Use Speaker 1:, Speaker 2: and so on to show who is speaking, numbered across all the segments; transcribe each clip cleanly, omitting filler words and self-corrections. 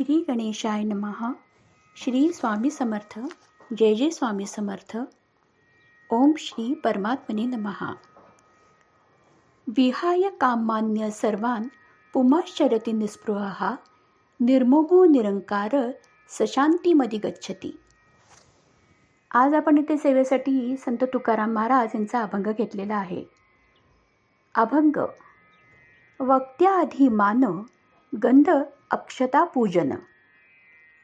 Speaker 1: श्री गणेशाय नमः. श्री स्वामी समर्थ. जय जय स्वामी समर्थ. ओम श्री परमात्मने नमः. विहाय कामान्य सर्वान् पुमाश्चरति निस्पृहः निर्मोहो निरंकार सशांतीमधी गच्छति. आज आपण इथे सेवेसाठी संत तुकाराम महाराज यांचा अभंग घेतलेला आहे. अभंग. वक्त्याआधी मान गंध अक्षता पूजन.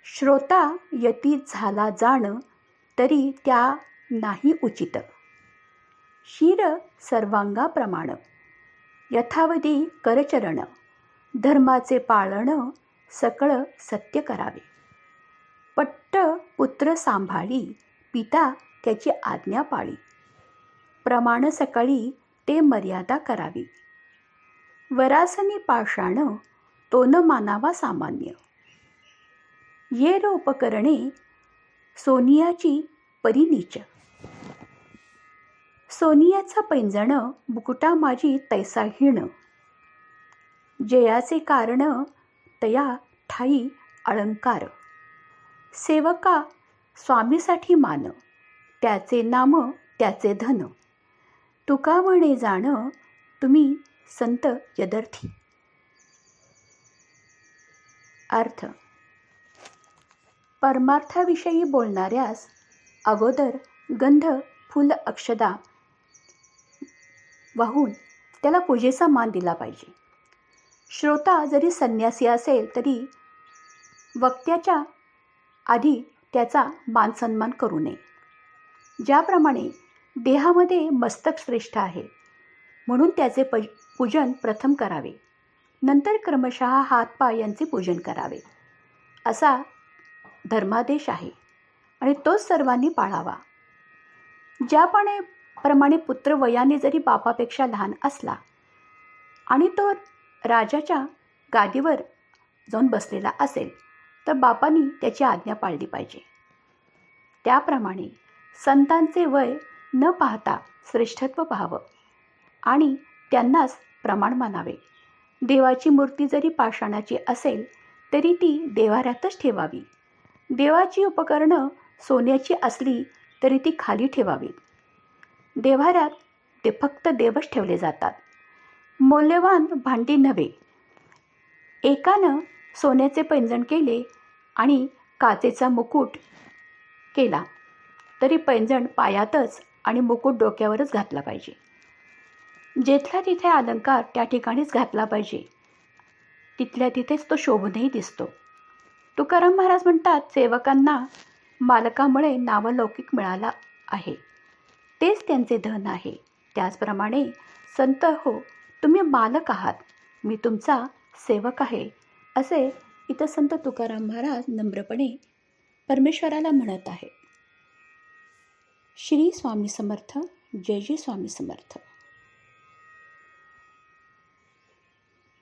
Speaker 1: श्रोता यती झाला जाण तरी त्या नाही उचित. शिर सर्वांगाप्रमाण यथावधी करचरण. धर्माचे पाळण सकळ सत्य करावे. पट्ट पुत्र सांभाळी पिता त्याची आज्ञा पाळी. प्रमाण सकाळी ते मर्यादा करावी. वरासनी पाषाण तो न मानावा सामान्य. ये र उपकरणे सोनियाची परिनीच. सोनियाचा पैंजण मुकुटा माझी तैसा हीण. जयाचे कारण तया ठाई अलंकार. सेवका स्वामीसाठी मान त्याचे नाम त्याचे धन. तुका म्हणे जाण तुम्ही संत यदर्थी. अर्थ. परमार्थाविषयी बोलणाऱ्यास अगोदर गंध फुल अक्षदा वाहून त्याला पूजेचा मान दिला पाहिजे. श्रोता जरी संन्यासी असेल तरी वक्त्याच्या आधी त्याचा मान सन्मान करू नये. ज्याप्रमाणे देहामध्ये मस्तक श्रेष्ठ आहे म्हणून त्याचे पूजन प्रथम करावे, नंतर क्रमशः हातपाय यांचे पूजन करावे असा धर्मादेश आहे आणि तोच सर्वांनी पाळावा. ज्याप्रमाणे पुत्र वयाने जरी बापापेक्षा लहान असला आणि तो राजाच्या गादीवर जाऊन बसलेला असेल तर बापांनी त्याची आज्ञा पाळली पाहिजे. त्याप्रमाणे संतांचे वय न पाहता श्रेष्ठत्व पाहावं आणि त्यांनाच प्रमाण मानावे. देवाची मूर्ती जरी पाषाणाची असेल तरी ती देव्हाऱ्यातच ठेवावी. देवाची उपकरणं सोन्याची असली तरी ती खाली ठेवावी. देव्हाऱ्यात ते फक्त देवच ठेवले जातात, मौल्यवान भांडी नव्हे. एकानं सोन्याचे पैंजण केले आणि काचेचा मुकुट केला तरी पैंजण पायातच आणि मुकुट डोक्यावरच घातला पाहिजे. जेथल्या तिथे अलंकार त्या ठिकाणीच घातला पाहिजे. तिथल्या तिथेच तो शोभूनही दिसतो. तुकाराम महाराज म्हणतात, सेवकांना मालकामुळे नावलौकिक मिळाला आहे, तेच त्यांचे धन आहे. त्याचप्रमाणे संत हो, तुम्ही मालक आहात, मी तुमचा सेवक आहे असे इथं संत तुकाराम महाराज नम्रपणे परमेश्वराला म्हणत आहे. श्री स्वामी समर्थ. जय जय स्वामी समर्थ.